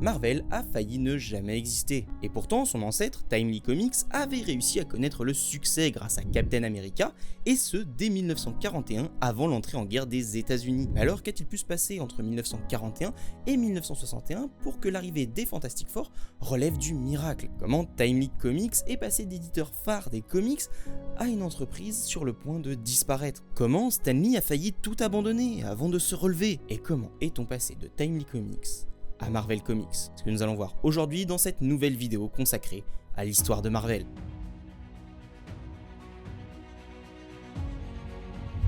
Marvel a failli ne jamais exister. Et pourtant, son ancêtre, Timely Comics, avait réussi à connaître le succès grâce à Captain America, et ce dès 1941, avant l'entrée en guerre des États-Unis. Mais alors, qu'a-t-il pu se passer entre 1941 et 1961 pour que l'arrivée des Fantastic Four relève du miracle? Comment Timely Comics est passé d'éditeur phare des comics à une entreprise sur le point de disparaître? Comment Stan Lee a failli tout abandonner avant de se relever? Et comment est-on passé de Timely Comics à Marvel Comics? C'est ce que nous allons voir aujourd'hui dans cette nouvelle vidéo consacrée à l'histoire de Marvel.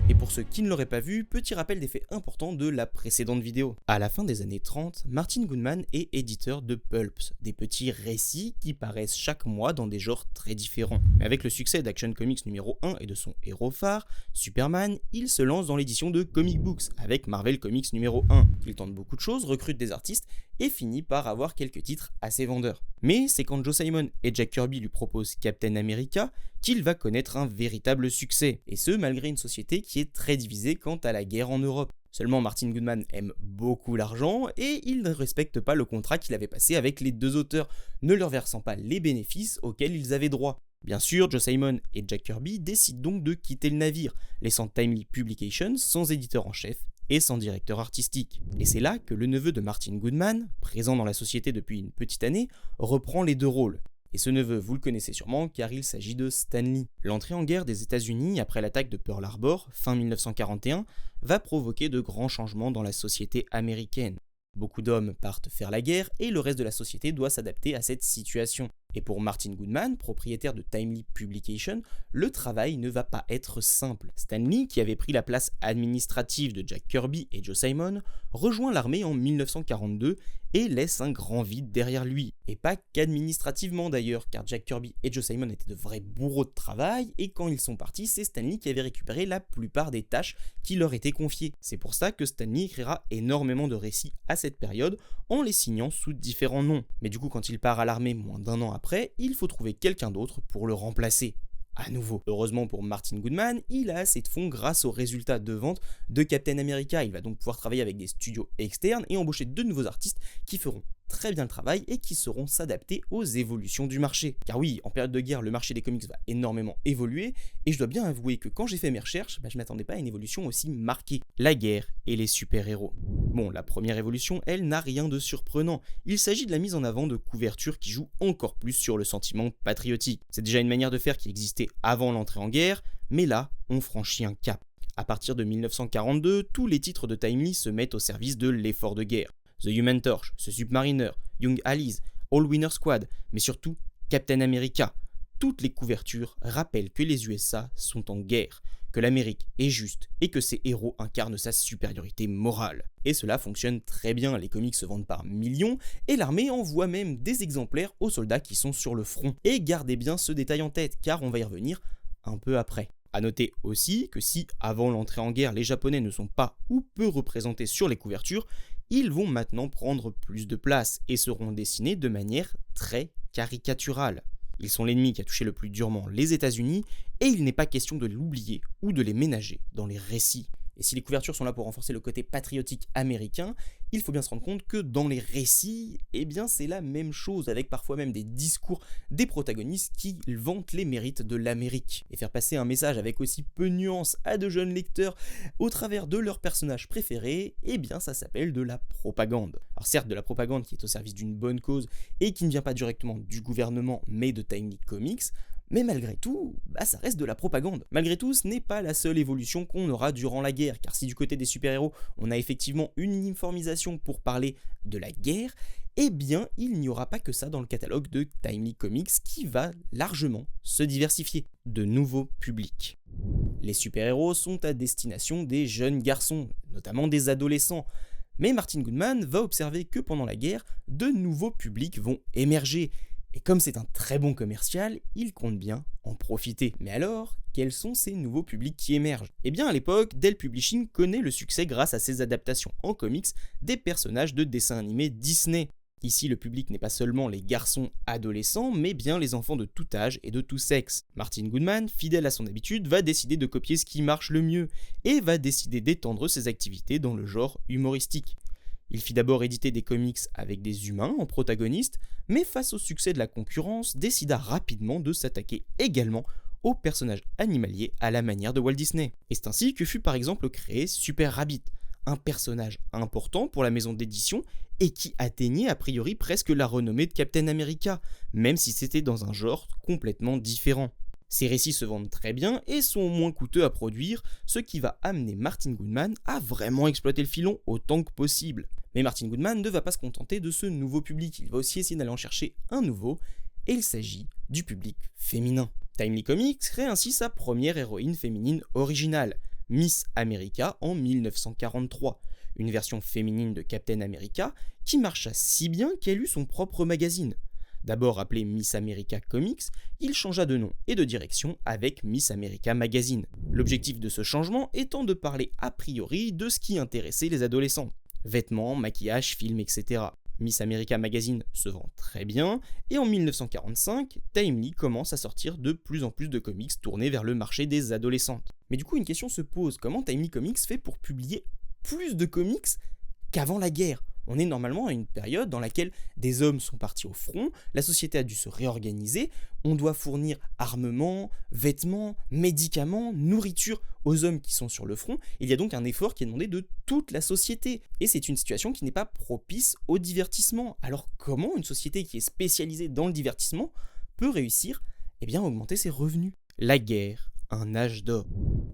Et pour ceux qui ne l'auraient pas vu, petit rappel des faits importants de la précédente vidéo. À la fin des années 30, Martin Goodman est éditeur de Pulps, des petits récits qui paraissent chaque mois dans des genres très différents. Mais avec le succès d'Action Comics numéro 1 et de son héros phare, Superman, il se lance dans l'édition de Comic Books avec Marvel Comics numéro 1. Il tente beaucoup de choses, recrute des artistes et finit par avoir quelques titres assez vendeurs. Mais c'est quand Joe Simon et Jack Kirby lui proposent Captain America qu'il va connaître un véritable succès, et ce malgré une société qui est très divisée quant à la guerre en Europe. Seulement Martin Goodman aime beaucoup l'argent et il ne respecte pas le contrat qu'il avait passé avec les deux auteurs, ne leur versant pas les bénéfices auxquels ils avaient droit. Bien sûr, Joe Simon et Jack Kirby décident donc de quitter le navire, laissant Timely Publications sans éditeur en chef et sans directeur artistique. Et c'est là que le neveu de Martin Goodman, présent dans la société depuis une petite année, reprend les deux rôles. Et ce neveu, vous le connaissez sûrement car il s'agit de Stan Lee. L'entrée en guerre des États-Unis après l'attaque de Pearl Harbor, fin 1941, va provoquer de grands changements dans la société américaine. Beaucoup d'hommes partent faire la guerre et le reste de la société doit s'adapter à cette situation. Et pour Martin Goodman, propriétaire de Timely Publications, le travail ne va pas être simple. Stan Lee, qui avait pris la place administrative de Jack Kirby et Joe Simon, rejoint l'armée en 1942 et laisse un grand vide derrière lui. Et pas qu'administrativement d'ailleurs, car Jack Kirby et Joe Simon étaient de vrais bourreaux de travail, et quand ils sont partis, c'est Stan Lee qui avait récupéré la plupart des tâches qui leur étaient confiées. C'est pour ça que Stan Lee écrira énormément de récits à cette période, en les signant sous différents noms. Mais du coup, quand il part à l'armée moins d'un an après, il faut trouver quelqu'un d'autre pour le remplacer. À nouveau. Heureusement pour Martin Goodman, il a assez de fonds grâce aux résultats de vente de Captain America. Il va donc pouvoir travailler avec des studios externes et embaucher de nouveaux artistes qui feront très bien le travail et qui sauront s'adapter aux évolutions du marché. Car oui, en période de guerre, le marché des comics va énormément évoluer et je dois bien avouer que quand j'ai fait mes recherches, je m'attendais pas à une évolution aussi marquée. La guerre et les super-héros. Bon, la première évolution, elle, n'a rien de surprenant. Il s'agit de la mise en avant de couvertures qui jouent encore plus sur le sentiment patriotique. C'est déjà une manière de faire qui existait avant l'entrée en guerre, mais là, on franchit un cap. À partir de 1942, tous les titres de Timely se mettent au service de l'effort de guerre. The Human Torch, The Submariner, Young Allies, All Winner Squad, mais surtout Captain America. Toutes les couvertures rappellent que les USA sont en guerre, que l'Amérique est juste et que ses héros incarnent sa supériorité morale. Et cela fonctionne très bien, les comics se vendent par millions et l'armée envoie même des exemplaires aux soldats qui sont sur le front. Et gardez bien ce détail en tête car on va y revenir un peu après. A noter aussi que si, avant l'entrée en guerre, les Japonais ne sont pas ou peu représentés sur les couvertures, ils vont maintenant prendre plus de place et seront dessinés de manière très caricaturale. Ils sont l'ennemi qui a touché le plus durement les États-Unis et il n'est pas question de l'oublier ou de les ménager dans les récits. Et si les couvertures sont là pour renforcer le côté patriotique américain, il faut bien se rendre compte que dans les récits, eh bien c'est la même chose, avec parfois même des discours des protagonistes qui vantent les mérites de l'Amérique. Et faire passer un message avec aussi peu de nuances à de jeunes lecteurs au travers de leurs personnages préférés, eh bien ça s'appelle de la propagande. Alors certes, de la propagande qui est au service d'une bonne cause et qui ne vient pas directement du gouvernement mais de Timely Comics, mais malgré tout, ça reste de la propagande. Malgré tout, ce n'est pas la seule évolution qu'on aura durant la guerre, car si du côté des super-héros, on a effectivement une uniformisation pour parler de la guerre, eh bien, il n'y aura pas que ça dans le catalogue de Timely Comics qui va largement se diversifier. De nouveaux publics. Les super-héros sont à destination des jeunes garçons, notamment des adolescents. Mais Martin Goodman va observer que pendant la guerre, de nouveaux publics vont émerger. Et comme c'est un très bon commercial, il compte bien en profiter. Mais alors, quels sont ces nouveaux publics qui émergent? Eh bien à l'époque, Dell Publishing connaît le succès grâce à ses adaptations en comics des personnages de dessins animés Disney. Ici, le public n'est pas seulement les garçons adolescents, mais bien les enfants de tout âge et de tout sexe. Martin Goodman, fidèle à son habitude, va décider de copier ce qui marche le mieux, et va décider d'étendre ses activités dans le genre humoristique. Il fit d'abord éditer des comics avec des humains en protagonistes, mais face au succès de la concurrence, décida rapidement de s'attaquer également aux personnages animaliers à la manière de Walt Disney. Et c'est ainsi que fut par exemple créé Super Rabbit, un personnage important pour la maison d'édition et qui atteignait a priori presque la renommée de Captain America, même si c'était dans un genre complètement différent. Ces récits se vendent très bien et sont moins coûteux à produire, ce qui va amener Martin Goodman à vraiment exploiter le filon autant que possible. Mais Martin Goodman ne va pas se contenter de ce nouveau public, il va aussi essayer d'aller en chercher un nouveau, et il s'agit du public féminin. Timely Comics crée ainsi sa première héroïne féminine originale, Miss America en 1943, une version féminine de Captain America qui marcha si bien qu'elle eut son propre magazine. D'abord appelé Miss America Comics, il changea de nom et de direction avec Miss America Magazine. L'objectif de ce changement étant de parler a priori de ce qui intéressait les adolescents. Vêtements, maquillage, films, etc. Miss America Magazine se vend très bien, et en 1945, Timely commence à sortir de plus en plus de comics tournés vers le marché des adolescentes. Mais du coup, une question se pose, comment Timely Comics fait pour publier plus de comics qu'avant la guerre ? On est normalement à une période dans laquelle des hommes sont partis au front, la société a dû se réorganiser, on doit fournir armement, vêtements, médicaments, nourriture aux hommes qui sont sur le front. Il y a donc un effort qui est demandé de toute la société. Et c'est une situation qui n'est pas propice au divertissement. Alors comment une société qui est spécialisée dans le divertissement peut réussir à augmenter ses revenus ? La guerre, un âge d'or.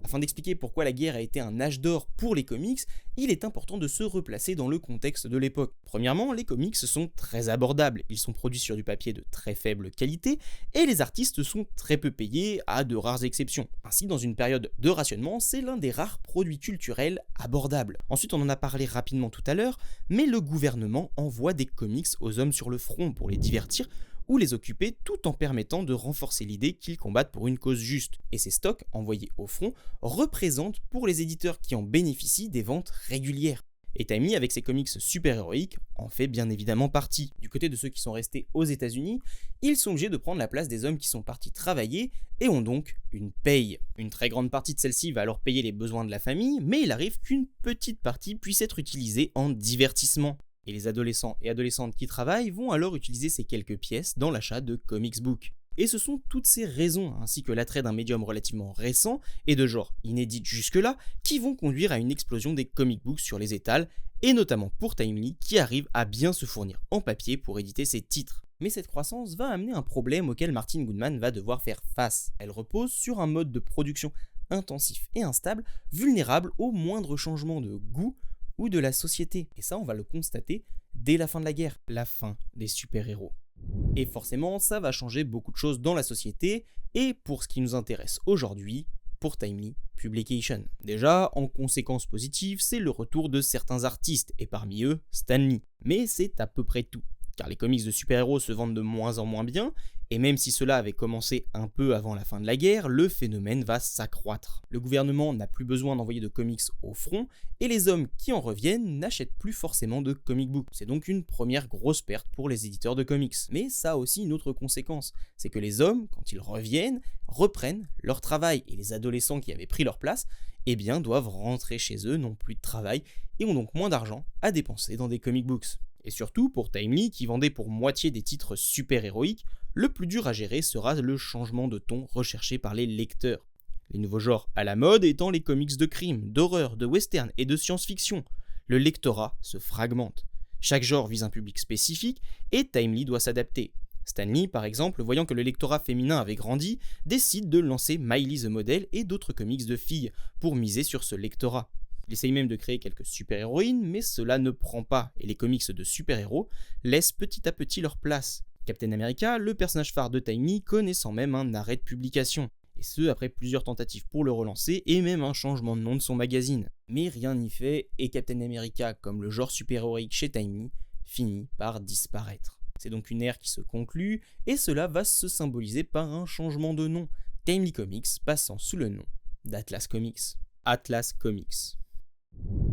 Afin d'expliquer pourquoi la guerre a été un âge d'or pour les comics, il est important de se replacer dans le contexte de l'époque. Premièrement, les comics sont très abordables, ils sont produits sur du papier de très faible qualité, et les artistes sont très peu payés, à de rares exceptions. Ainsi, dans une période de rationnement, c'est l'un des rares produits culturels abordables. Ensuite, on en a parlé rapidement tout à l'heure, mais le gouvernement envoie des comics aux hommes sur le front pour les divertir, ou les occuper tout en permettant de renforcer l'idée qu'ils combattent pour une cause juste. Et ces stocks envoyés au front représentent pour les éditeurs qui en bénéficient des ventes régulières. Et Timely, avec ses comics super-héroïques, en fait bien évidemment partie. Du côté de ceux qui sont restés aux États-Unis, ils sont obligés de prendre la place des hommes qui sont partis travailler et ont donc une paye. Une très grande partie de celle-ci va alors payer les besoins de la famille, mais il arrive qu'une petite partie puisse être utilisée en divertissement. Et les adolescents et adolescentes qui travaillent vont alors utiliser ces quelques pièces dans l'achat de comics books. Et ce sont toutes ces raisons, ainsi que l'attrait d'un médium relativement récent et de genre inédit jusque-là, qui vont conduire à une explosion des comic books sur les étals, et notamment pour Timely qui arrive à bien se fournir en papier pour éditer ses titres. Mais cette croissance va amener un problème auquel Martin Goodman va devoir faire face. Elle repose sur un mode de production intensif et instable, vulnérable au moindre changement de goût ou de la société. Et ça, on va le constater dès la fin de la guerre, la fin des super-héros. Et forcément, ça va changer beaucoup de choses dans la société, et pour ce qui nous intéresse aujourd'hui, pour Timely Publication. Déjà, en conséquence positive, c'est le retour de certains artistes, et parmi eux, Stan Lee. Mais c'est à peu près tout, car les comics de super-héros se vendent de moins en moins bien, et même si cela avait commencé un peu avant la fin de la guerre, le phénomène va s'accroître. Le gouvernement n'a plus besoin d'envoyer de comics au front, et les hommes qui en reviennent n'achètent plus forcément de comic books. C'est donc une première grosse perte pour les éditeurs de comics. Mais ça a aussi une autre conséquence, c'est que les hommes, quand ils reviennent, reprennent leur travail, et les adolescents qui avaient pris leur place, doivent rentrer chez eux, n'ont plus de travail, et ont donc moins d'argent à dépenser dans des comic books. Et surtout, pour Timely, qui vendait pour moitié des titres super-héroïques, le plus dur à gérer sera le changement de ton recherché par les lecteurs. Les nouveaux genres à la mode étant les comics de crime, d'horreur, de western et de science-fiction. Le lectorat se fragmente. Chaque genre vise un public spécifique et Timely doit s'adapter. Stan Lee, par exemple, voyant que le lectorat féminin avait grandi, décide de lancer Miley the Model et d'autres comics de filles pour miser sur ce lectorat. Il essaye même de créer quelques super-héroïnes, mais cela ne prend pas, et les comics de super-héros laissent petit à petit leur place. Captain America, le personnage phare de Timely, connaissant même un arrêt de publication, et ce après plusieurs tentatives pour le relancer, et même un changement de nom de son magazine. Mais rien n'y fait, et Captain America, comme le genre super-héroïque chez Timely, finit par disparaître. C'est donc une ère qui se conclut, et cela va se symboliser par un changement de nom, Timely Comics passant sous le nom d'Atlas Comics. Atlas Comics.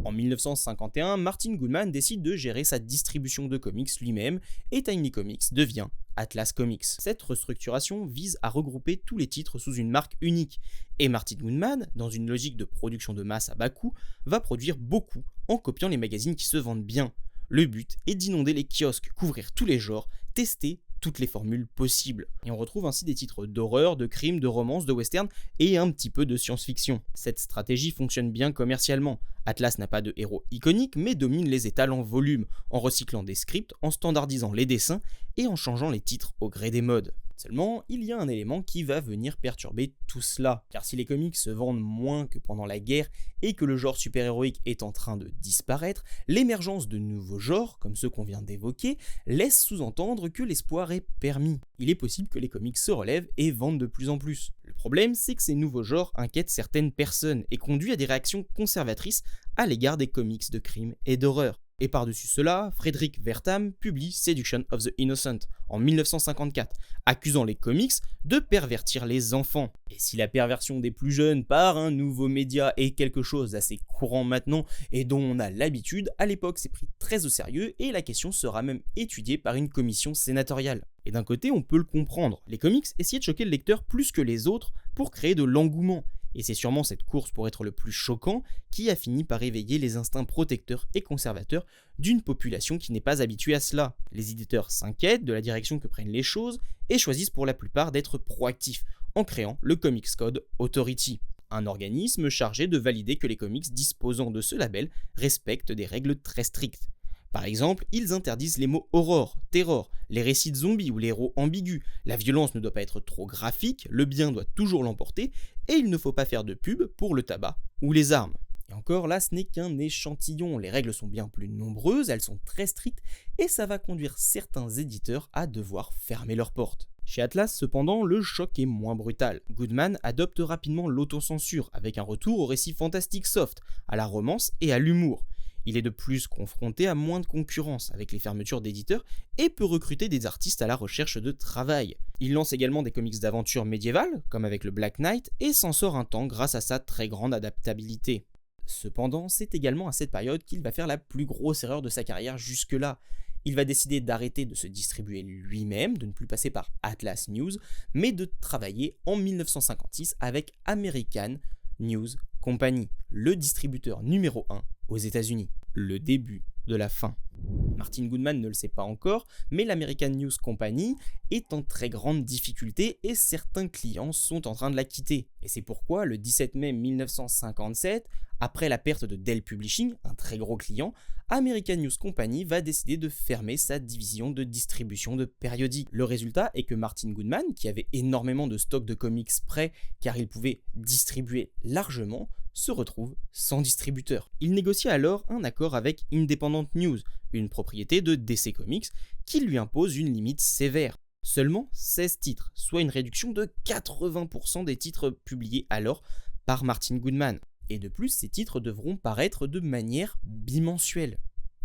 En 1951, Martin Goodman décide de gérer sa distribution de comics lui-même et Timely Comics devient Atlas Comics. Cette restructuration vise à regrouper tous les titres sous une marque unique et Martin Goodman, dans une logique de production de masse à bas coût, va produire beaucoup en copiant les magazines qui se vendent bien. Le but est d'inonder les kiosques, couvrir tous les genres, tester toutes les formules possibles. Et on retrouve ainsi des titres d'horreur, de crime, de romance, de western et un petit peu de science-fiction. Cette stratégie fonctionne bien commercialement. Atlas n'a pas de héros iconiques mais domine les étals en volume, en recyclant des scripts, en standardisant les dessins et en changeant les titres au gré des modes. Seulement, il y a un élément qui va venir perturber tout cela, car si les comics se vendent moins que pendant la guerre et que le genre super-héroïque est en train de disparaître, l'émergence de nouveaux genres, comme ceux qu'on vient d'évoquer, laisse sous-entendre que l'espoir est permis. Il est possible que les comics se relèvent et vendent de plus en plus. Le problème, c'est que ces nouveaux genres inquiètent certaines personnes et conduisent à des réactions conservatrices à l'égard des comics de crime et d'horreur. Et par-dessus cela, Frederick Wertham publie Seduction of the Innocent en 1954, accusant les comics de pervertir les enfants. Et si la perversion des plus jeunes par un nouveau média est quelque chose d'assez courant maintenant et dont on a l'habitude, à l'époque c'est pris très au sérieux et la question sera même étudiée par une commission sénatoriale. Et d'un côté on peut le comprendre, les comics essayaient de choquer le lecteur plus que les autres pour créer de l'engouement. Et c'est sûrement cette course pour être le plus choquant qui a fini par éveiller les instincts protecteurs et conservateurs d'une population qui n'est pas habituée à cela. Les éditeurs s'inquiètent de la direction que prennent les choses et choisissent pour la plupart d'être proactifs en créant le Comics Code Authority, un organisme chargé de valider que les comics disposant de ce label respectent des règles très strictes. Par exemple, ils interdisent les mots horror, terror, les récits de zombies ou les héros ambigus, la violence ne doit pas être trop graphique, le bien doit toujours l'emporter, et il ne faut pas faire de pub pour le tabac ou les armes. Et encore là, ce n'est qu'un échantillon, les règles sont bien plus nombreuses, elles sont très strictes, et ça va conduire certains éditeurs à devoir fermer leurs portes. Chez Atlas, cependant, le choc est moins brutal. Goodman adopte rapidement l'autocensure, avec un retour au récit fantastique soft, à la romance et à l'humour. Il est de plus confronté à moins de concurrence avec les fermetures d'éditeurs et peut recruter des artistes à la recherche de travail. Il lance également des comics d'aventure médiévales, comme avec le Black Knight, et s'en sort un temps grâce à sa très grande adaptabilité. Cependant, c'est également à cette période qu'il va faire la plus grosse erreur de sa carrière jusque-là. Il va décider d'arrêter de se distribuer lui-même, de ne plus passer par Atlas News, mais de travailler en 1956 avec American News Company, le distributeur numéro 1 aux États-Unis. Le début de la fin. Martin Goodman ne le sait pas encore, mais l'American News Company est en très grande difficulté et certains clients sont en train de la quitter. Et c'est pourquoi le 17 mai 1957, après la perte de Dell Publishing, un très gros client, American News Company va décider de fermer sa division de distribution de périodiques. Le résultat est que Martin Goodman, qui avait énormément de stocks de comics prêts car il pouvait distribuer largement, se retrouve sans distributeur. Il négocie alors un accord avec Independent News, une propriété de DC Comics, qui lui impose une limite sévère. Seulement 16 titres, soit une réduction de 80% des titres publiés alors par Martin Goodman. Et de plus, ces titres devront paraître de manière bimensuelle.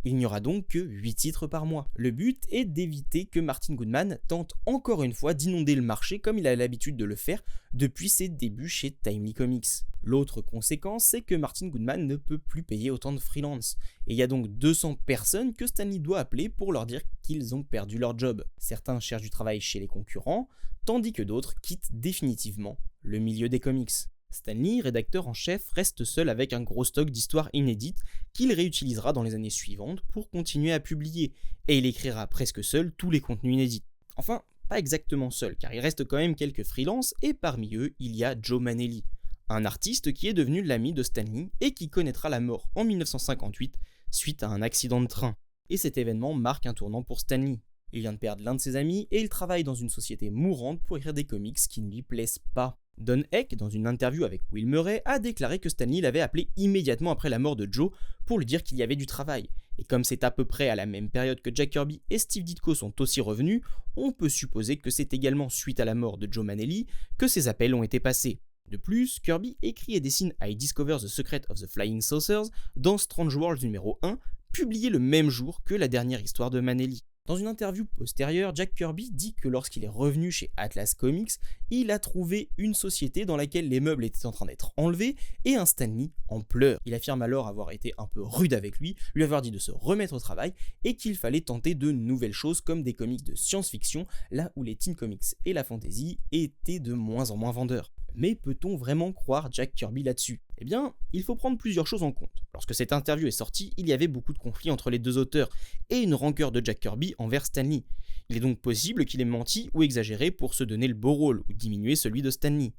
Il n'y aura donc que 8 titres par mois. Le but est d'éviter que Martin Goodman tente encore une fois d'inonder le marché comme il a l'habitude de le faire depuis ses débuts chez Timely Comics. L'autre conséquence, c'est que Martin Goodman ne peut plus payer autant de freelance. Et il y a donc 200 personnes que Stan Lee doit appeler pour leur dire qu'ils ont perdu leur job. Certains cherchent du travail chez les concurrents, tandis que d'autres quittent définitivement le milieu des comics. Stan Lee, rédacteur en chef, reste seul avec un gros stock d'histoires inédites qu'il réutilisera dans les années suivantes pour continuer à publier, et il écrira presque seul tous les contenus inédits. Enfin, pas exactement seul, car il reste quand même quelques freelances, et parmi eux, il y a Joe Manelli, un artiste qui est devenu l'ami de Stan Lee et qui connaîtra la mort en 1958 suite à un accident de train. Et cet événement marque un tournant pour Stan Lee. Il vient de perdre l'un de ses amis et il travaille dans une société mourante pour écrire des comics qui ne lui plaisent pas. Don Heck, dans une interview avec Will Murray, a déclaré que Stan Lee l'avait appelé immédiatement après la mort de Joe pour lui dire qu'il y avait du travail. Et comme c'est à peu près à la même période que Jack Kirby et Steve Ditko sont aussi revenus, on peut supposer que c'est également suite à la mort de Joe Manelli que ces appels ont été passés. De plus, Kirby écrit et dessine I Discover the Secret of the Flying Saucers dans Strange Worlds numéro 1, publié le même jour que la dernière histoire de Manelli. Dans une interview postérieure, Jack Kirby dit que lorsqu'il est revenu chez Atlas Comics, il a trouvé une société dans laquelle les meubles étaient en train d'être enlevés et un Stan Lee en pleurs. Il affirme alors avoir été un peu rude avec lui avoir dit de se remettre au travail et qu'il fallait tenter de nouvelles choses comme des comics de science-fiction, là où les teen comics et la fantasy étaient de moins en moins vendeurs. Mais peut-on vraiment croire Jack Kirby là-dessus? Eh bien, il faut prendre plusieurs choses en compte. Lorsque cette interview est sortie, il y avait beaucoup de conflits entre les deux auteurs, et une rancœur de Jack Kirby envers Stan Lee. Il est donc possible qu'il ait menti ou exagéré pour se donner le beau rôle, ou diminuer celui de Stan Lee.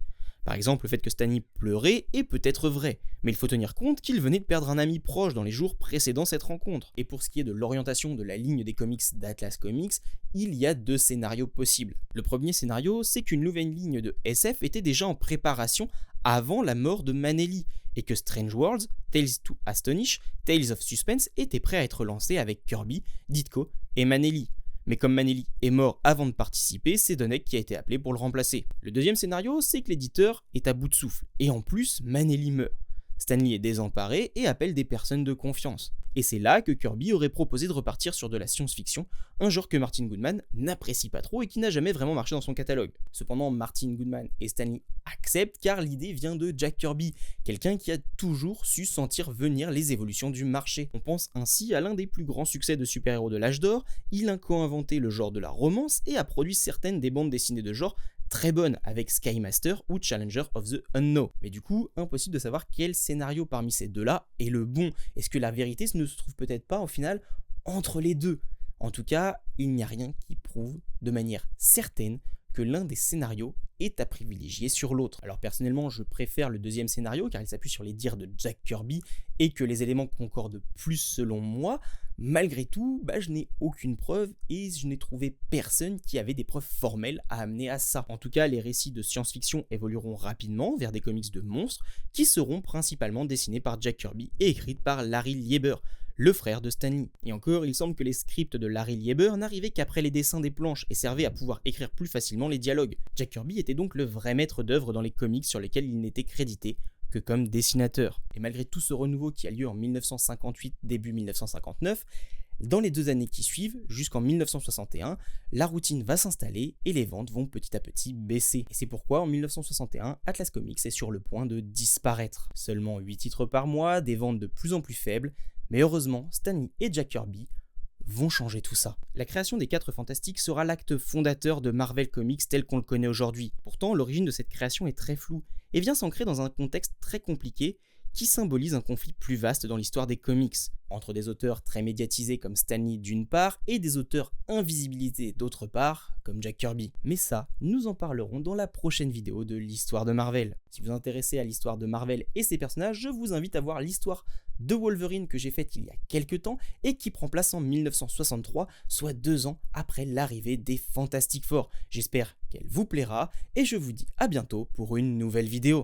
Par exemple, le fait que Stan Lee pleurait est peut-être vrai, mais il faut tenir compte qu'il venait de perdre un ami proche dans les jours précédant cette rencontre. Et pour ce qui est de l'orientation de la ligne des comics d'Atlas Comics, il y a deux scénarios possibles. Le premier scénario, c'est qu'une nouvelle ligne de SF était déjà en préparation avant la mort de Manelli, et que Strange Worlds, Tales to Astonish, Tales of Suspense était prêt à être lancé avec Kirby, Ditko et Manelli. Mais comme Manelli est mort avant de participer, c'est Donnech qui a été appelé pour le remplacer. Le deuxième scénario, c'est que l'éditeur est à bout de souffle, et en plus, Manelli meurt. Stan Lee est désemparé et appelle des personnes de confiance. Et c'est là que Kirby aurait proposé de repartir sur de la science-fiction, un genre que Martin Goodman n'apprécie pas trop et qui n'a jamais vraiment marché dans son catalogue. Cependant, Martin Goodman et Stan Lee acceptent car l'idée vient de Jack Kirby, quelqu'un qui a toujours su sentir venir les évolutions du marché. On pense ainsi à l'un des plus grands succès de super-héros de l'âge d'or, il a co-inventé le genre de la romance et a produit certaines des bandes dessinées de genre très bonne avec Skymaster ou Challenger of the Unknown. Mais du coup, impossible de savoir quel scénario parmi ces deux-là est le bon. Est-ce que la vérité ne se trouve peut-être pas au final entre les deux? En tout cas, il n'y a rien qui prouve de manière certaine que l'un des scénarios est à privilégier sur l'autre. Alors personnellement, je préfère le deuxième scénario car il s'appuie sur les dires de Jack Kirby et que les éléments concordent plus selon moi. Malgré tout, je n'ai aucune preuve et je n'ai trouvé personne qui avait des preuves formelles à amener à ça. En tout cas, les récits de science-fiction évolueront rapidement vers des comics de monstres qui seront principalement dessinés par Jack Kirby et écrits par Larry Lieber, le frère de Stan Lee. Et encore, il semble que les scripts de Larry Lieber n'arrivaient qu'après les dessins des planches et servaient à pouvoir écrire plus facilement les dialogues. Jack Kirby était donc le vrai maître d'œuvre dans les comics sur lesquels il n'était crédité que comme dessinateur. Et malgré tout ce renouveau qui a lieu en 1958, début 1959, dans les 2 années qui suivent, jusqu'en 1961, la routine va s'installer et les ventes vont petit à petit baisser. Et c'est pourquoi en 1961, Atlas Comics est sur le point de disparaître. Seulement 8 titres par mois, des ventes de plus en plus faibles, mais heureusement, Stan Lee et Jack Kirby vont changer tout ça. La création des 4 Fantastiques sera l'acte fondateur de Marvel Comics tel qu'on le connaît aujourd'hui. Pourtant, l'origine de cette création est très floue et vient s'ancrer dans un contexte très compliqué qui symbolise un conflit plus vaste dans l'histoire des comics, entre des auteurs très médiatisés comme Stan Lee d'une part et des auteurs invisibilisés d'autre part, comme Jack Kirby. Mais ça, nous en parlerons dans la prochaine vidéo de l'histoire de Marvel. Si vous vous intéressez à l'histoire de Marvel et ses personnages, je vous invite à voir l'histoire de Wolverine que j'ai faite il y a quelques temps et qui prend place en 1963, soit 2 ans après l'arrivée des Fantastic Four. J'espère qu'elle vous plaira et je vous dis à bientôt pour une nouvelle vidéo.